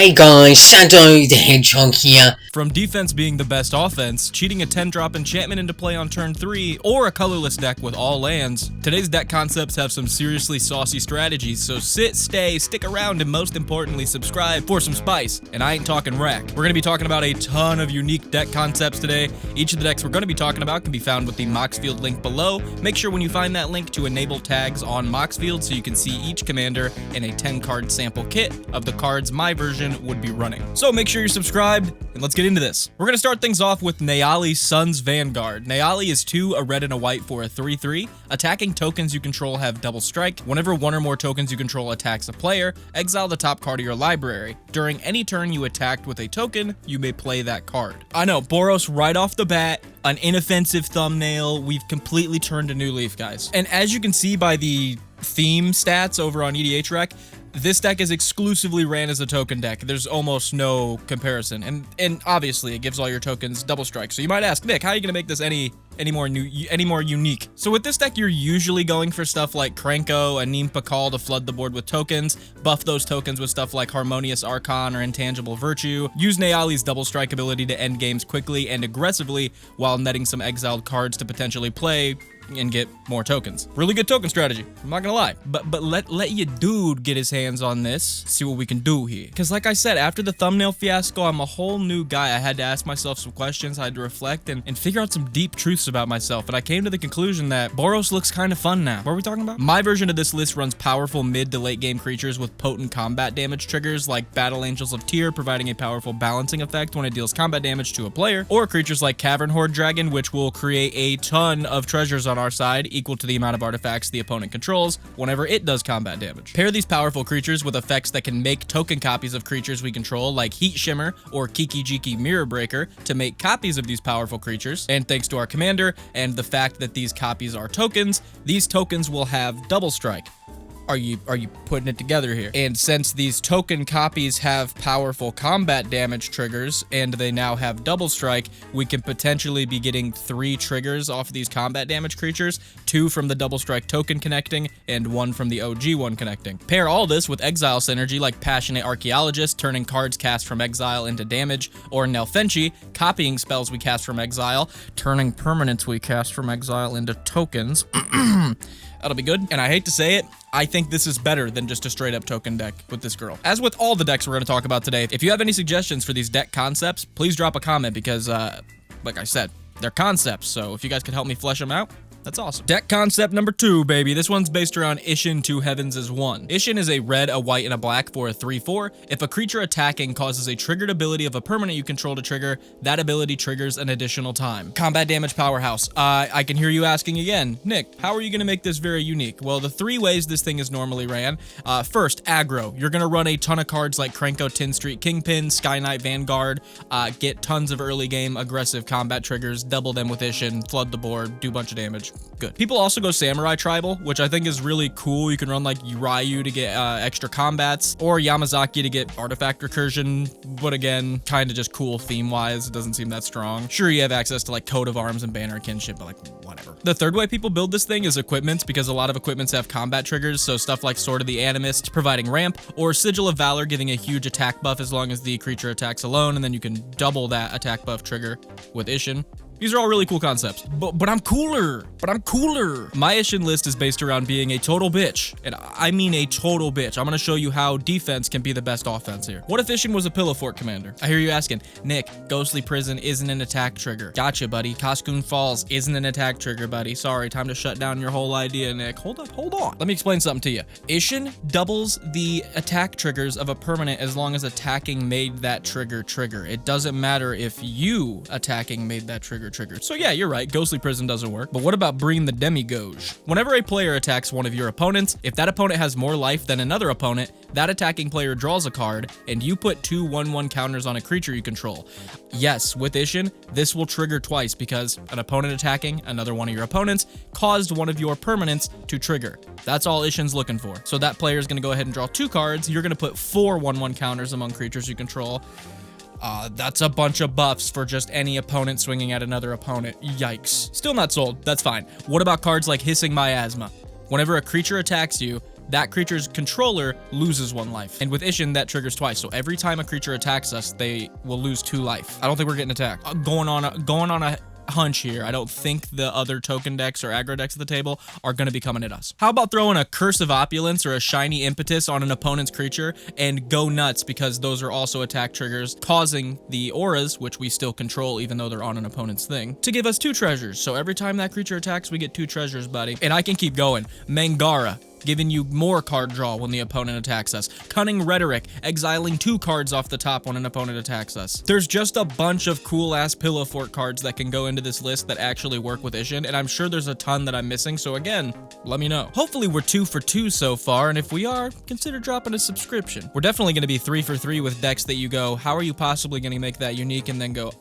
Hey guys, Shadow the Hedgehog here. From defense being the best offense, cheating a 10-drop enchantment into play on turn 3, or a colorless deck with all lands, today's deck concepts have some seriously saucy strategies, so sit, stay, stick around, and most importantly, subscribe for some spice. And I ain't talking wreck. We're going to be talking about a ton of unique deck concepts today. Each of the decks we're going to be talking about can be found with the Moxfield link below. Make sure when you find that link to enable tags on Moxfield so you can see each commander in a 10-card sample kit of the cards my version would be running. So make sure you're subscribed, and let's get into this. We're going to start things off with Nayali's Sun's Vanguard. Nayali is 2, a red and a white for a 3/3. Attacking tokens you control have double strike. Whenever one or more tokens you control attacks a player, exile the top card of your library. During any turn you attacked with a token, you may play that card. I know, Boros right off the bat, an inoffensive thumbnail. We've completely turned a new leaf, guys. And as you can see by the theme stats over on EDHREC, this deck is exclusively ran as a token deck. There's almost no comparison, and obviously it gives all your tokens double strike. So you might ask, Nick, how are you gonna make this any more unique? So with this deck, you're usually going for stuff like Krenko and Neem Pakal to flood the board with tokens, buff those tokens with stuff like Harmonious Archon or Intangible Virtue, use Nayali's double strike ability to end games quickly and aggressively while netting some exiled cards to potentially play and get more tokens. Really good token strategy, I'm not gonna lie. But let your dude get his hands on this, see what we can do here. Because like I said, after the thumbnail fiasco, I'm a whole new guy. I had to ask myself some questions, I had to reflect and figure out some deep truths about myself, and I came to the conclusion that Boros looks kind of fun now. What are we talking about? My version of this list runs powerful mid to late game creatures with potent combat damage triggers like Battle Angels of Tyr, providing a powerful balancing effect when it deals combat damage to a player, or creatures like Cavern Horde Dragon, which will create a ton of treasures on our side, equal to the amount of artifacts the opponent controls whenever it does combat damage. Pair these powerful creatures with effects that can make token copies of creatures we control, like Heat Shimmer or Kiki Jiki Mirror Breaker, to make copies of these powerful creatures. And thanks to our commander and the fact that these copies are tokens, these tokens will have double strike. Are you putting it together here? And since these token copies have powerful combat damage triggers and they now have double strike, we can potentially be getting 3 triggers off of these combat damage creatures, 2 from the double strike token connecting and 1 from the OG one connecting. Pair all this with exile synergy like Passionate Archaeologist, turning cards cast from exile into damage, or Nelfenchi, copying spells we cast from exile, turning permanents we cast from exile into tokens. That'll be good. And I hate to say it, I think this is better than just a straight up token deck with this girl. As with all the decks we're going to talk about today, if you have any suggestions for these deck concepts, please drop a comment because, like I said, they're concepts. So if you guys could help me flesh them out, that's awesome. Deck concept number 2, baby. This one's based around Ishin 2 Heavens is 1. Ishin is a red, a white, and a black for a 3/4. If a creature attacking causes a triggered ability of a permanent you control to trigger, that ability triggers an additional time. Combat damage powerhouse. I can hear you asking again, Nick, how are you going to make this very unique? Well, the 3 ways this thing is normally ran. First, aggro. You're going to run a ton of cards like Krenko, Tin Street Kingpin, Sky Knight Vanguard, get tons of early game aggressive combat triggers, double them with Ishin, flood the board, do a bunch of damage. Good. People also go Samurai Tribal, which I think is really cool. You can run like Urayu to get extra combats, or Yamazaki to get artifact recursion, but again, kind of just cool theme-wise. It doesn't seem that strong. Sure, you have access to like Coat of Arms and Banner of Kinship, but like, whatever. The third way people build this thing is equipments, because a lot of equipments have combat triggers, so stuff like Sword of the Animist providing ramp, or Sigil of Valor giving a huge attack buff as long as the creature attacks alone, and then you can double that attack buff trigger with Ishin. These are all really cool concepts, but I'm cooler. My Ishin list is based around being a total bitch, and I mean a total bitch. I'm gonna show you how defense can be the best offense here. What if Ishin was a Pillow Fort commander? I hear you asking, Nick, Ghostly Prison isn't an attack trigger. Gotcha, buddy. Cascoon Falls isn't an attack trigger, buddy. Sorry, time to shut down your whole idea, Nick. Hold on. Let me explain something to you. Ishin doubles the attack triggers of a permanent as long as attacking made that trigger. It doesn't matter if you attacking made that trigger. So yeah, you're right, Ghostly Prison doesn't work. But what about Breen the Demigoge? Whenever a player attacks one of your opponents, if that opponent has more life than another opponent, that attacking player draws a card, and you put 2 1/1 counters on a creature you control. Yes, with Ishin, this will trigger twice because an opponent attacking another one of your opponents caused one of your permanents to trigger. That's all Ishin's looking for. So that player is going to go ahead and draw 2 cards. You're going to put 4 1/1 counters among creatures you control. That's a bunch of buffs for just any opponent swinging at another opponent. Yikes. Still not sold. That's fine. What about cards like Hissing Miasma? Whenever a creature attacks you, that creature's controller loses 1 life. And with Ishin, that triggers twice. So every time a creature attacks us, they will lose 2 life. I don't think we're getting attacked. Going on a hunch here, I don't think the other token decks or aggro decks at the table are going to be coming at us. How about throwing a Curse of Opulence or a Shiny Impetus on an opponent's creature and go nuts, because those are also attack triggers, causing the auras, which we still control even though they're on an opponent's thing, to give us 2 treasures. So every time that creature attacks, we get 2 treasures, buddy. And I can keep going. Mangara, giving you more card draw when the opponent attacks us. Cunning Rhetoric, exiling 2 cards off the top when an opponent attacks us. There's just a bunch of cool-ass Pillow Fort cards that can go into this list that actually work with Ishin, and I'm sure there's a ton that I'm missing, so again, let me know. Hopefully we're 2 for 2 so far, and if we are, consider dropping a subscription. We're definitely going to be 3 for 3 with decks that you go, how are you possibly going to make that unique, and then go,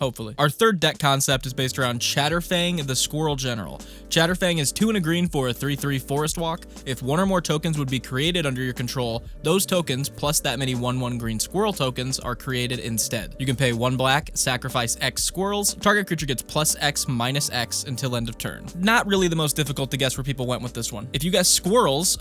hopefully. Our third deck concept is based around Chatterfang, the Squirrel General. Chatterfang is 2 and a green for a 3/3 Forest Walk. If 1 or more tokens would be created under your control, those tokens plus that many 1/1 green squirrel tokens are created instead. You can pay 1 black, sacrifice X squirrels. Target creature gets +X -X until end of turn. Not really the most difficult to guess where people went with this one. If you guess squirrels,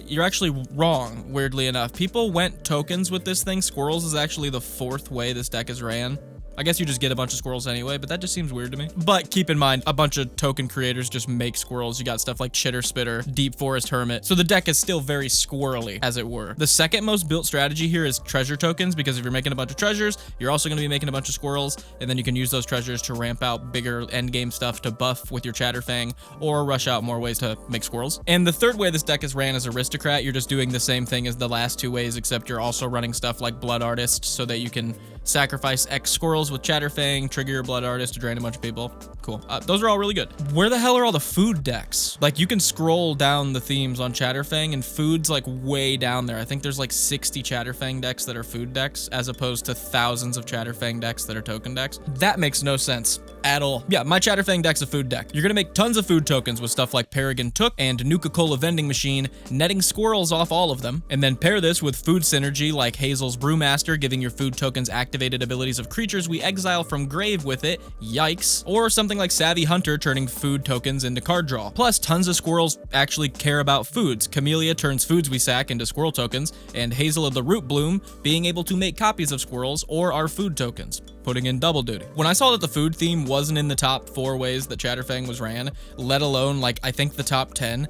you're actually wrong, weirdly enough. People went tokens with this thing. Squirrels is actually the 4th way this deck is ran. I guess you just get a bunch of squirrels anyway, but that just seems weird to me. But keep in mind, a bunch of token creators just make squirrels. You got stuff like Chitter Spitter, Deep Forest Hermit. So the deck is still very squirrely, as it were. The second most built strategy here is treasure tokens, because if you're making a bunch of treasures, you're also going to be making a bunch of squirrels, and then you can use those treasures to ramp out bigger endgame stuff to buff with your Chatterfang, or rush out more ways to make squirrels. And the third way this deck is ran is Aristocrat. You're just doing the same thing as the last 2 ways, except you're also running stuff like Blood Artist so that you can sacrifice X squirrels with Chatterfang, trigger your Blood Artist to drain a bunch of people. Cool. Those are all really good. Where the hell are all the food decks? Like, you can scroll down the themes on Chatterfang, and food's like way down there. I think there's like 60 Chatterfang decks that are food decks, as opposed to thousands of Chatterfang decks that are token decks. That makes no sense at all. Yeah, my Chatterfang deck's a food deck. You're gonna make tons of food tokens with stuff like Paragon Took and Nuka-Cola Vending Machine, netting squirrels off all of them, and then pair this with food synergy like Hazel's Brewmaster, giving your food tokens activated abilities of creatures we exile from grave with it, yikes, or something like Savvy Hunter, turning food tokens into card draw. Plus, tons of squirrels actually care about foods. Camellia turns foods we sack into squirrel tokens, and Hazel of the Root Bloom being able to make copies of squirrels or our food tokens, putting in double duty. When I saw that the food theme wasn't in the top 4 ways that Chatterfang was ran, let alone, like, I think the top 10,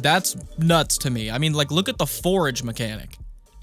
that's nuts to me. I mean, like, look at the forage mechanic.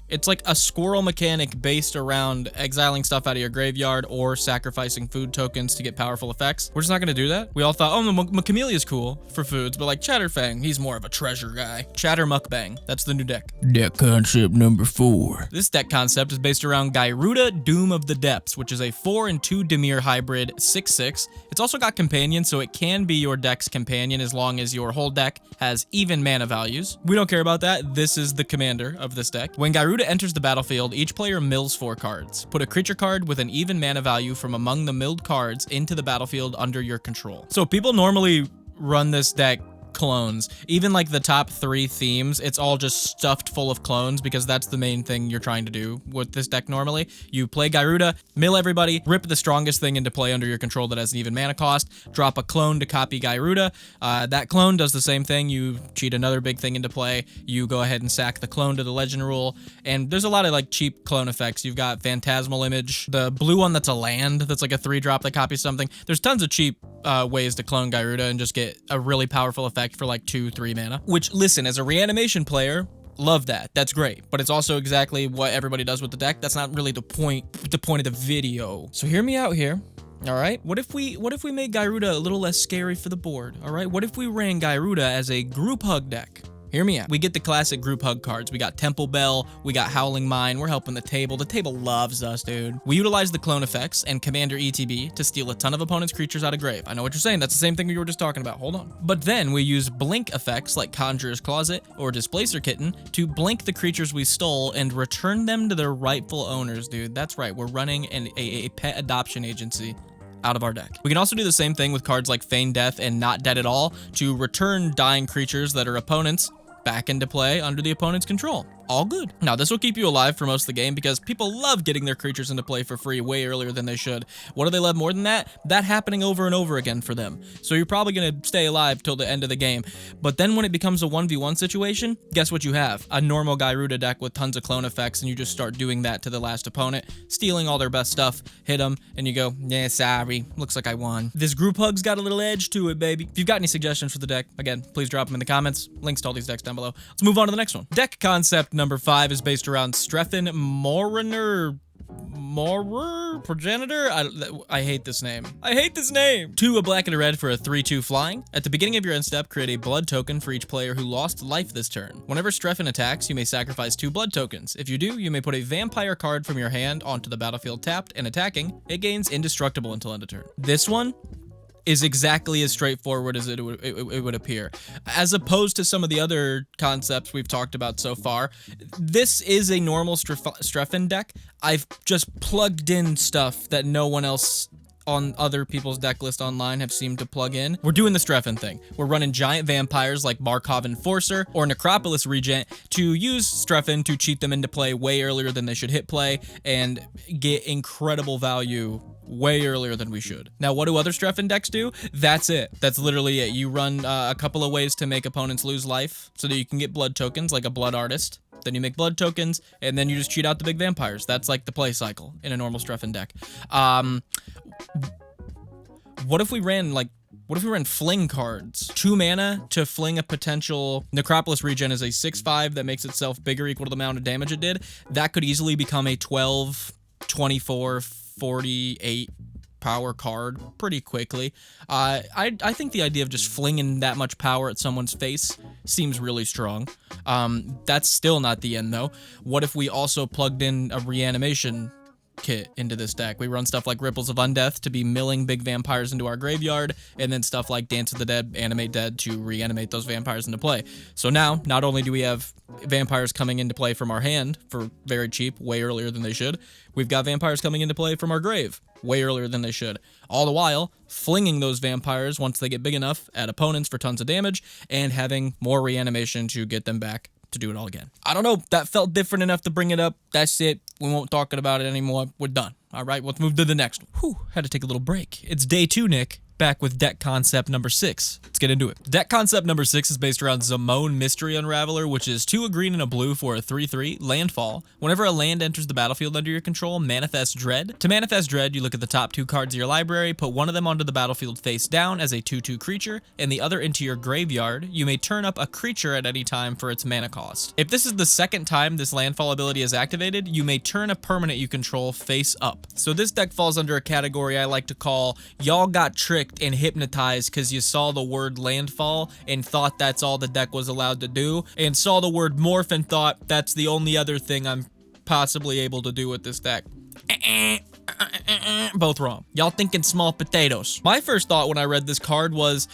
It's like a squirrel mechanic based around exiling stuff out of your graveyard or sacrificing food tokens to get powerful effects. We're just not gonna do that. We all thought, oh, Camellia's cool for foods, but like Chatterfang, he's more of a treasure guy. Chatter Mukbang, that's the new deck. Deck concept number 4. This deck concept is based around Gyruda, Doom of the Depths, which is a 4 and 2 Dimir hybrid 6/6. It's also got companion, so it can be your deck's companion as long as your whole deck has even mana values. We don't care about that. This is the commander of this deck. When Gyruda enters the battlefield, each player mills 4 cards. Put a creature card with an even mana value from among the milled cards into the battlefield under your control. So people normally run this deck clones. Even like the top 3 themes, it's all just stuffed full of clones, because that's the main thing you're trying to do with this deck normally. You play Gyruda, mill everybody, rip the strongest thing into play under your control that has an even mana cost, drop a clone to copy Gyruda. That clone does the same thing. You cheat another big thing into play, you go ahead and sack the clone to the legend rule, and there's a lot of like cheap clone effects. You've got Phantasmal Image, the blue one that's a land, that's like a 3-drop that copies something. There's tons of cheap ways to clone Gyruda and just get a really powerful effect for like 2-3 mana, which, listen, as a reanimation player, love that. That's great, but it's also exactly what everybody does with the deck. That's not really the point of the video. So hear me out here. All right, what if we made Gyruda a little less scary for the board? All right, what if we ran Gyruda as a group hug deck? Hear me out. We get the classic group hug cards. We got Temple Bell, we got Howling Mine, we're helping the table. The table loves us, dude. We utilize the clone effects and Commander ETB to steal a ton of opponent's creatures out of grave. I know what you're saying, that's the same thing we were just talking about, hold on. But then we use blink effects like Conjurer's Closet or Displacer Kitten to blink the creatures we stole and return them to their rightful owners, dude. That's right, we're running a pet adoption agency out of our deck. We can also do the same thing with cards like Feign Death and Not Dead at All to return dying creatures that are opponents back into play under the opponent's control. all good. Now, this will keep you alive for most of the game because people love getting their creatures into play for free way earlier than they should. What do they love more than that? That happening over and over again for them. So you're probably going to stay alive till the end of the game. But then when it becomes a 1v1 situation, guess what you have? A normal Gyruda deck with tons of clone effects, and you just start doing that to the last opponent, stealing all their best stuff, hit them, and you go, yeah, sorry, looks like I won. This group hug's got a little edge to it, baby. If you've got any suggestions for the deck, again, please drop them in the comments. Links to all these decks down below. Let's move on to the next one. Deck concept number 5 is based around Strefin Progenitor? I hate this name. I hate this name. 2, a black and a red for a 3/2 flying. At the beginning of your end step, create a blood token for each player who lost life this turn. Whenever Strefin attacks, you may sacrifice 2 blood tokens. If you do, you may put a vampire card from your hand onto the battlefield tapped and attacking. It gains indestructible until end of turn. This one is exactly as straightforward as it would appear. As opposed to some of the other concepts we've talked about so far, this is a normal Strefin deck. I've just plugged in stuff that no one else on other people's deck list online have seemed to plug in. We're doing the Strefin thing. We're running giant vampires like Markov Enforcer or Necropolis Regent to use Strefin to cheat them into play way earlier than they should hit play and get incredible value way earlier than we should. Now, what do other Strefin decks do? That's it. That's literally it. You run a couple of ways to make opponents lose life so that you can get blood tokens like a Blood Artist. Then you make blood tokens, and then you just cheat out the big vampires. That's like the play cycle in a normal Strefin deck. What if we ran fling cards? 2 mana to fling a potential Necropolis Regen is a 6/5 that makes itself bigger equal to the amount of damage it did. That could easily become a 12, 24, 48 power card pretty quickly. I think the idea of just flinging that much power at someone's face seems really strong. That's still not the end though. What if we also plugged in a reanimation kit into this deck? We run stuff like Ripples of Undeath to be milling big vampires into our graveyard, and then stuff like Dance of the Dead, Animate Dead to reanimate those vampires into play. So now, not only do we have vampires coming into play from our hand for very cheap, way earlier than they should, we've got vampires coming into play from our grave way earlier than they should. All the while, flinging those vampires once they get big enough at opponents for tons of damage, and having more reanimation to get them back to do it all again. I don't know, that felt different enough to bring it up. That's it. We won't talk about it anymore. We're done. All right, let's move to the next one. Whew, had to take a little break. It's day 2, Nick. Back with deck concept number 6. Let's get into it. Deck concept number 6 is based around Zamone Mystery Unraveler, which is 2 a green and a blue for a 3/3 landfall. Whenever a land enters the battlefield under your control, manifest Dread. To manifest Dread, you look at the top 2 cards of your library, put one of them onto the battlefield face down as a 2/2 creature, and the other into your graveyard. You may turn up a creature at any time for its mana cost. If this is the second time this landfall ability is activated, you may turn a permanent you control face up. So this deck falls under a category I like to call, y'all got tricked and hypnotized because you saw the word landfall and thought that's all the deck was allowed to do, and saw the word morph and thought that's the only other thing I'm possibly able to do with this deck. Both wrong. Y'all thinking small potatoes. My first thought when I read this card was,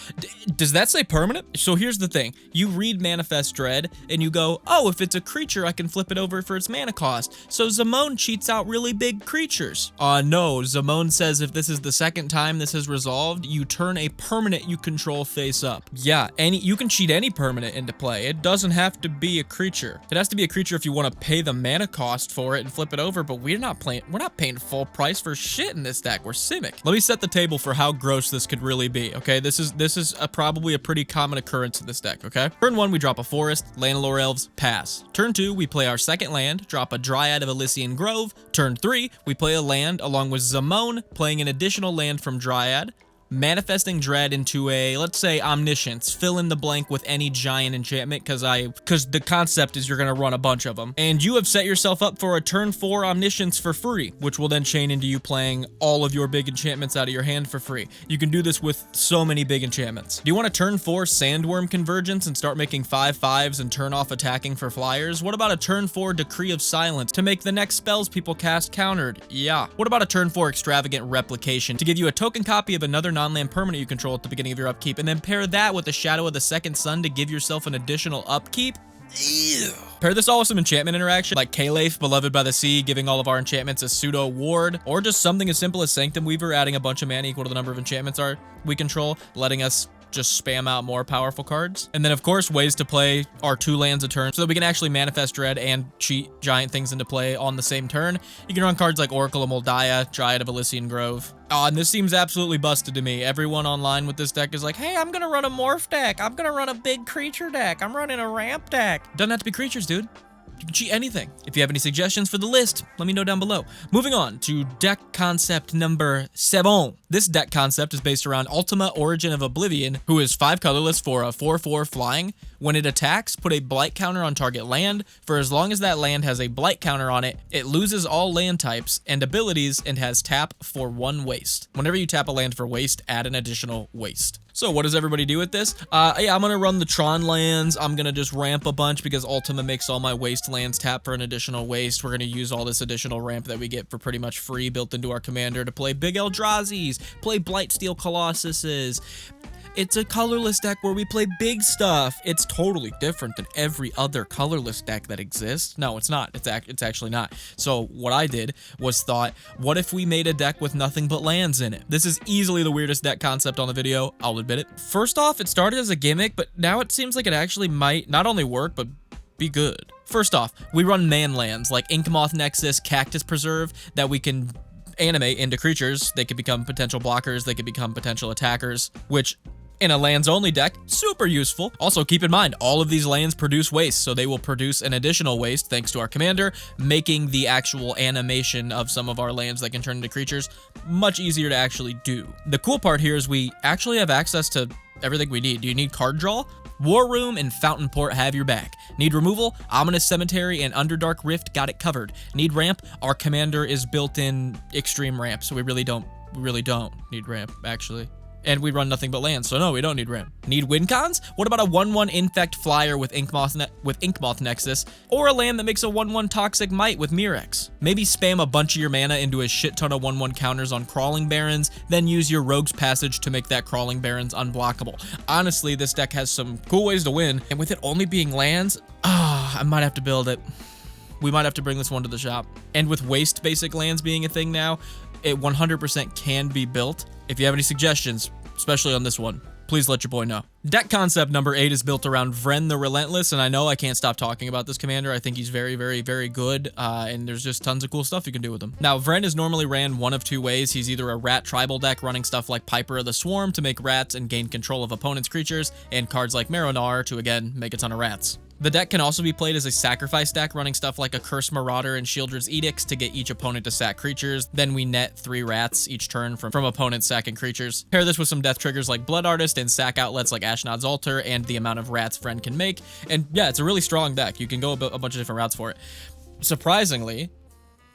does that say permanent? So here's the thing. You read Manifest Dread, and you go, oh, if it's a creature, I can flip it over for its mana cost. So Zamone cheats out really big creatures. No, Zamone says if this is the second time this is resolved, you turn a permanent you control face up. Yeah, you can cheat any permanent into play. It doesn't have to be a creature. It has to be a creature if you want to pay the mana cost for it and flip it over, but we're not paying full price for shit in this deck. We're Simic. Let me set the table for how gross this could really be, okay? This is probably a pretty common occurrence in this deck, okay? Turn 1, we drop a forest, Llanowar Elves, pass. Turn 2, we play our second land, drop a Dryad of Elysian Grove. Turn 3, we play a land along with Zamone, playing an additional land from Dryad, manifesting Dread into a, let's say, Omniscience. Fill in the blank with any giant enchantment, because the concept is you're going to run a bunch of them. And you have set yourself up for a turn 4 Omniscience for free, which will then chain into you playing all of your big enchantments out of your hand for free. You can do this with so many big enchantments. Do you want to turn 4 Sandworm Convergence and start making 5/5s and turn off attacking for flyers? What about a turn 4 Decree of Silence to make the next spells people cast countered? Yeah. What about a turn 4 Extravagant Replication to give you a token copy of another non-land permanent you control at the beginning of your upkeep, and then pair that with the Shadow of the Second Sun to give yourself an additional upkeep? Ew. Pair this all with some enchantment interaction, like Kaleif, Beloved by the Sea, giving all of our enchantments a pseudo ward, or just something as simple as Sanctum Weaver, adding a bunch of mana equal to the number of enchantments we control, letting us just spam out more powerful cards. And then of course, ways to play our 2 lands a turn so that we can actually manifest dread and cheat giant things into play on the same turn. You can run cards like Oracle of Moldiah, Dryad of Elysian Grove. Oh, and this seems absolutely busted to me. Everyone online with this deck is like, hey, I'm gonna run a morph deck. I'm gonna run a big creature deck. I'm running a ramp deck. Doesn't have to be creatures, dude. You can cheat anything. If you have any suggestions for the list, let me know down below. Moving on to deck concept number 7. This deck concept is based around Ultima Origin of Oblivion, who is 5 colorless for a 4/4 flying. When it attacks, put a blight counter on target land. For as long as that land has a blight counter on it, it loses all land types and abilities and has tap for 1 waste. Whenever you tap a land for waste, add an additional waste. So what does everybody do with this? Yeah, I'm gonna run the Tron lands. I'm gonna just ramp a bunch because Ultima makes all my waste lands tap for an additional waste. We're gonna use all this additional ramp that we get for pretty much free built into our commander to play big Eldrazi's, play Blightsteel Colossuses. It's a colorless deck where we play big stuff. It's totally different than every other colorless deck that exists. No, it's not. It's actually not. So what I did was thought, what if we made a deck with nothing but lands in it? This is easily the weirdest deck concept on the video. I'll admit it. First off, it started as a gimmick, but now it seems like it actually might not only work, but be good. First off, we run man lands like Inkmoth Nexus, Cactus Preserve that we can animate into creatures. They could become potential blockers. They could become potential attackers, which in a lands only deck, super useful. Also keep in mind, all of these lands produce waste, so they will produce an additional waste thanks to our commander, making the actual animation of some of our lands that can turn into creatures much easier to actually do. The cool part here is we actually have access to everything we need. Do you need card draw? War Room and Fountain Port have your back. Need removal? Ominous Cemetery and Underdark Rift got it covered. Need ramp? Our commander is built in extreme ramp, so we really don't need ramp, actually. And we run nothing but lands, so no, we don't need ramp. Need win cons? What about a 1/1 Infect Flyer with Inkmoth Nexus, or a land that makes a 1/1 Toxic Might with Mirex? Maybe spam a bunch of your mana into a shit ton of 1/1 counters on Crawling Barrens, then use your Rogue's Passage to make that Crawling Barrens unblockable. Honestly, this deck has some cool ways to win, and with it only being lands, I might have to build it. We might have to bring this one to the shop. And with waste basic lands being a thing now, it 100% can be built. If you have any suggestions, especially on this one, please let your boy know. Deck concept number 8 is built around Vren the Relentless, and I know I can't stop talking about this commander. I think he's very, very, very good, and there's just tons of cool stuff you can do with him. Now, Vren is normally ran one of 2 ways. He's either a rat tribal deck running stuff like Piper of the Swarm to make rats and gain control of opponents' creatures, and cards like Maronar to, again, make a ton of rats. The deck can also be played as a sacrifice deck, running stuff like a Curse Marauder and Shieldred's Edicts to get each opponent to sack creatures. Then we net 3 rats each turn from opponents sacking creatures. Pair this with some death triggers like Blood Artist and sack outlets like Ashnod's Altar and the amount of rats Vren can make. And yeah, it's a really strong deck. You can go a bunch of different routes for it. Surprisingly,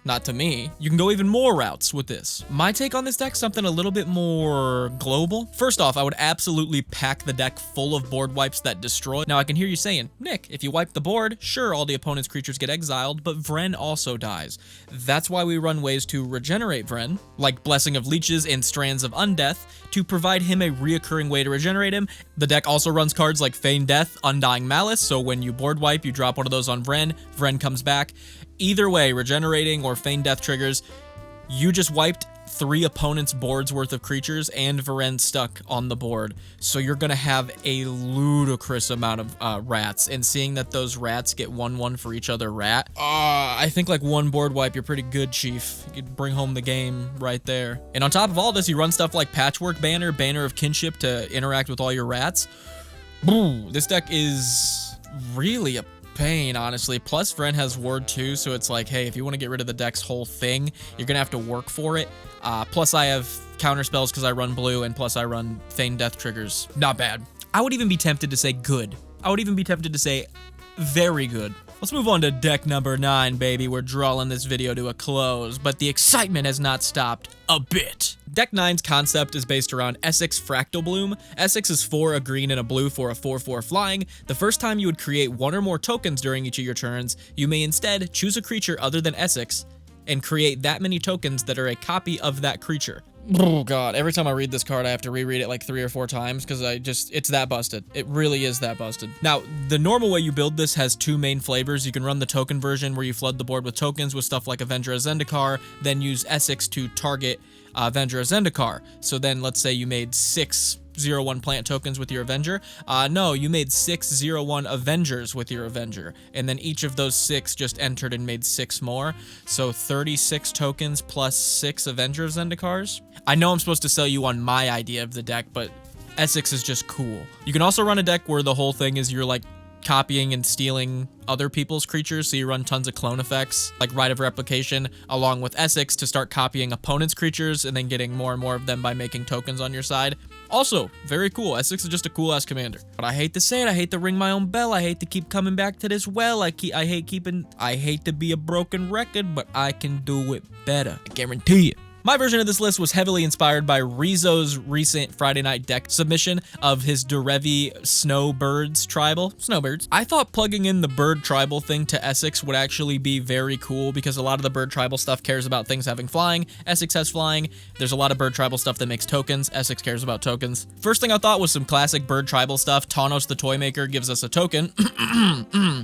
not to me, you can go even more routes with this. My take on this deck, something a little bit more global. First off, I would absolutely pack the deck full of board wipes that destroy. Now I can hear you saying, Nick, if you wipe the board, sure, all the opponent's creatures get exiled, but Vren also dies. That's why we run ways to regenerate Vren, like Blessing of Leeches and Strands of Undeath, to provide him a reoccurring way to regenerate him. The deck also runs cards like Feign Death, Undying Malice, so when you board wipe, you drop one of those on Vren, Vren comes back. Either way, regenerating or Feign Death triggers, you just wiped 3 opponents' boards worth of creatures and Vren stuck on the board. So you're going to have a ludicrous amount of rats, and seeing that those rats get 1/1 for each other rat, I think like 1 board wipe, you're pretty good, Chief. You could bring home the game right there. And on top of all this, you run stuff like Patchwork Banner, Banner of Kinship to interact with all your rats. Boo! This deck is really a pain, honestly. Plus, Vren has Ward too, so it's like, hey, if you want to get rid of the deck's whole thing, you're gonna have to work for it. Plus, I have counter spells because I run blue, and plus I run Feign Death triggers. Not bad. I would even be tempted to say good. I would even be tempted to say very good. Let's move on to deck number 9, baby. We're drawing this video to a close, but the excitement has not stopped a bit. Deck 9's concept is based around Essex Fractal Bloom. Essex is 4, a green, and a blue for a 4/4 flying. The first time you would create 1 or more tokens during each of your turns, you may instead choose a creature other than Essex and create that many tokens that are a copy of that creature. Oh god, every time I read this card, I have to reread it like 3 or 4 times because it's that busted. It really is that busted. Now, the normal way you build this has 2 main flavors. You can run the token version where you flood the board with tokens with stuff like Avenger of Zendikar, then use Essex to target Avenger of Zendikar. So then let's say you made 6 0/1 plant tokens with your Avenger. No, you made 6 0/1 Avengers with your Avenger, and then each of those 6 just entered and made 6 more. So 36 tokens plus 6 Avengers Zendikars. I know I'm supposed to sell you on my idea of the deck, but Essex is just cool. You can also run a deck where the whole thing is you're like copying and stealing other people's creatures, so you run tons of clone effects like Rite of Replication along with Essex to start copying opponents' creatures and then getting more and more of them by making tokens on your side. Also, very cool. Essex is just a cool-ass commander. But I hate to say it, I hate to ring my own bell, I hate to keep coming back to this well, I hate to be a broken record, but I can do it better. I guarantee it. My version of this list was heavily inspired by Rizzo's recent Friday night deck submission of his Derevi Snowbirds tribal. Snowbirds. I thought plugging in the bird tribal thing to Essex would actually be very cool because a lot of the bird tribal stuff cares about things having flying. Essex has flying. There's a lot of bird tribal stuff that makes tokens. Essex cares about tokens. First thing I thought was some classic bird tribal stuff. Tawnos the Toymaker gives us a token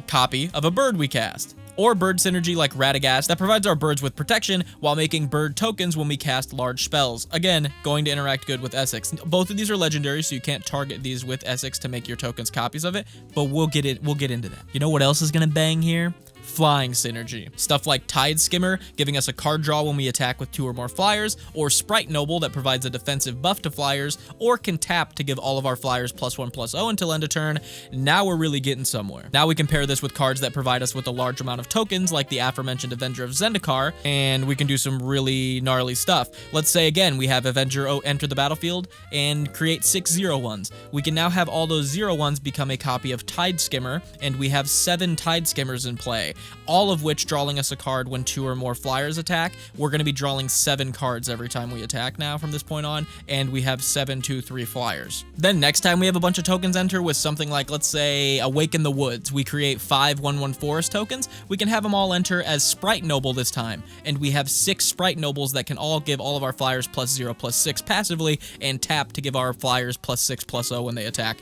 copy of a bird we cast. Or bird synergy like Radagast that provides our birds with protection while making bird tokens when we cast large spells. Again, going to interact good with Essex. Both of these are legendary, so you can't target these with Essex to make your tokens copies of it, but we'll get into that. You know what else is gonna bang here? Flying synergy. Stuff like Tide Skimmer, giving us a card draw when we attack with 2 or more flyers, or Sprite Noble that provides a defensive buff to flyers, or can tap to give all of our flyers +1/+0 until end of turn. Now we're really getting somewhere. Now we can pair this with cards that provide us with a large amount of tokens, like the aforementioned Avenger of Zendikar, and we can do some really gnarly stuff. Let's say again, we have Avenger enter the battlefield and create 6 0/1s. We can now have all those 0/1s become a copy of Tide Skimmer, and we have 7 Tide Skimmers in play. All of which drawing us a card when 2 or more flyers attack. We're going to be drawing 7 cards every time we attack now from this point on, and we have 7, 2, 3 flyers. Then next time we have a bunch of tokens enter with something like, let's say, Awaken the Woods. We create 5 1/1 forest tokens. We can have them all enter as Sprite Noble this time, and we have 6 Sprite Nobles that can all give all of our flyers +0/+6 passively, and tap to give our flyers +6/+0 when they attack.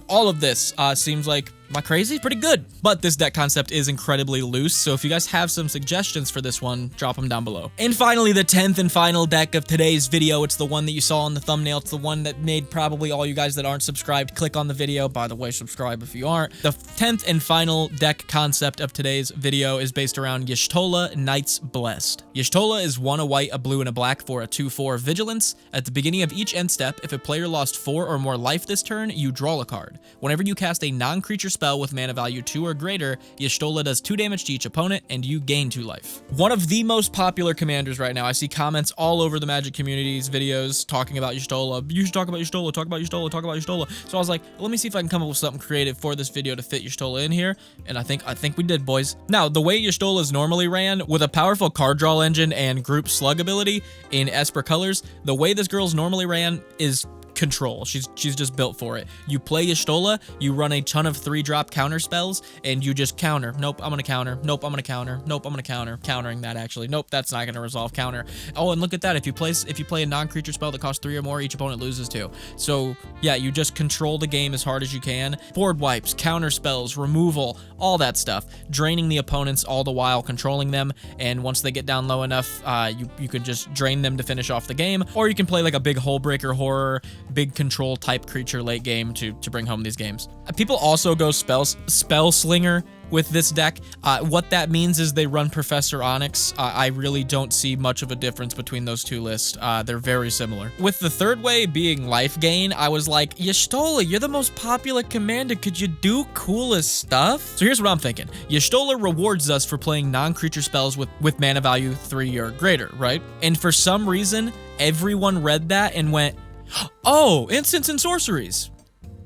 All of this seems like, am I crazy? Pretty good. But this deck concept is incredibly loose, so if you guys have some suggestions for this one, drop them down below. And finally, the 10th and final deck of today's video. It's the one that you saw in the thumbnail. It's the one that made probably all you guys that aren't subscribed click on the video. By the way, subscribe if you aren't. The 10th and final deck concept of today's video is based around Y'shtola Knights Blessed. Y'shtola is 1 a white, a blue, and a black for a 2/4 vigilance. At the beginning of each end step, if a player lost 4 or more life this turn, you draw a card. Whenever you cast a non-creature spell with mana value 2 or greater, Y'shtola does 2 damage to each opponent, and you gain 2 life. One of the most popular commanders right now. I see comments all over the Magic community's videos talking about Y'shtola. You should talk about Y'shtola, talk about Y'shtola, talk about Y'shtola. So I was like, let me see if I can come up with something creative for this video to fit Y'shtola in here, and I think we did, boys. Now, the way Y'shtola is normally ran, with a powerful card draw engine and group slug ability in Esper colors, the way this girl's normally ran is control. She's just built for it. You play Y'shtola, you run a ton of 3-drop counter spells, and you just counter. Nope, I'm gonna counter. Nope, I'm gonna counter. Nope, I'm gonna counter. Countering that, actually. Nope, that's not gonna resolve. Counter. Oh, and look at that. If you play a non-creature spell that costs 3 or more, each opponent loses 2. So yeah, you just control the game as hard as you can. Board wipes, counter spells, removal, all that stuff. Draining the opponents all the while controlling them, and once they get down low enough, you can just drain them to finish off the game, or you can play like a big Hull Breaker Horror, big control type creature late game to bring home these games. People also go spell slinger with this deck. What that means is they run Professor Onyx. I really don't see much of a difference between those 2 lists. They're very similar. With the third way being life gain, I was like, Y'shtola, you're the most popular commander. Could you do cooler stuff? So here's what I'm thinking. Y'shtola rewards us for playing non-creature spells with mana value 3 or greater, right? And for some reason, everyone read that and went, oh, instants and sorceries.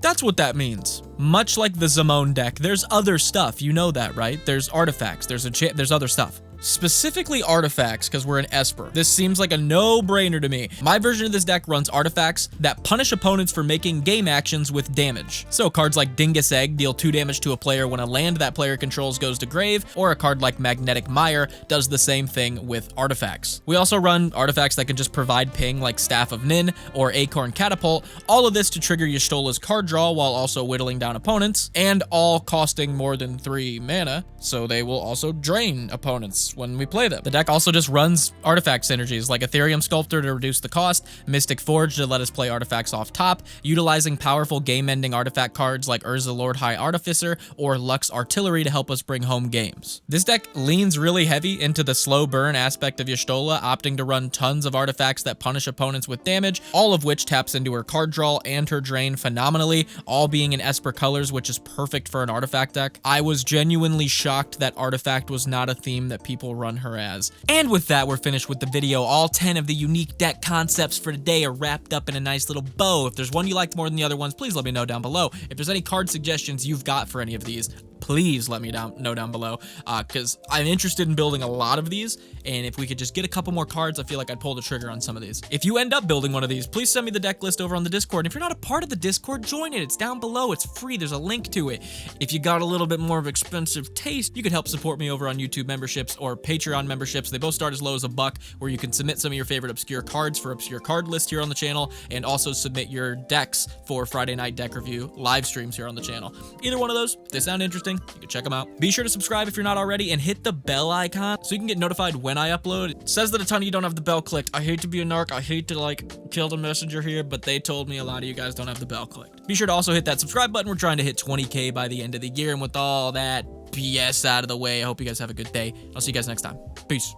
That's what that means. Much like the Zamone deck, there's other stuff. You know that, right? There's artifacts, there's other stuff. Specifically artifacts, because we're in Esper. This seems like a no-brainer to me. My version of this deck runs artifacts that punish opponents for making game actions with damage. So cards like Dingus Egg deal 2 damage to a player when a land that player controls goes to grave, or a card like Magnetic Mire does the same thing with artifacts. We also run artifacts that can just provide ping like Staff of Nin or Acorn Catapult, all of this to trigger Y'shtola's card draw while also whittling down opponents, and all costing more than 3 mana, so they will also drain opponents. cards when we play them. The deck also just runs artifact synergies like Ethereum Sculptor to reduce the cost, Mystic Forge to let us play artifacts off top, utilizing powerful game-ending artifact cards like Urza Lord High Artificer or Lux Artillery to help us bring home games. This deck leans really heavy into the slow burn aspect of Y'shtola, opting to run tons of artifacts that punish opponents with damage, all of which taps into her card draw and her drain phenomenally, all being in Esper colors, which is perfect for an artifact deck. I was genuinely shocked that artifact was not a theme that people run her as. And with that, we're finished with the video. All 10 of the unique deck concepts for today are wrapped up in a nice little bow. If there's one you liked more than the other ones, please let me know down below. If there's any card suggestions you've got for any of these, please let me know down below, because I'm interested in building a lot of these, and if we could just get a couple more cards, I feel like I'd pull the trigger on some of these. If you end up building one of these, please send me the deck list over on the Discord, and if you're not a part of the Discord, join it. It's down below. It's free. There's a link to it. If you got a little bit more of expensive taste, you could help support me over on YouTube memberships or Patreon memberships. They both start as low as $1, where you can submit some of your favorite obscure cards for obscure card list here on the channel, and also submit your decks for Friday night deck review live streams here on the channel. Either one of those, if they sound interesting, you can check them out. Be sure to subscribe if you're not already, and hit the bell icon so you can get notified when I upload. It says that a ton of you don't have the bell clicked. I hate to be a narc. I hate to like kill the messenger here, but they told me a lot of you guys don't have the bell clicked. Be sure to also hit that subscribe button. We're trying to hit 20K by the end of the year, and with all that BS out of the way, I hope you guys have a good day. I'll see you guys next time. Peace.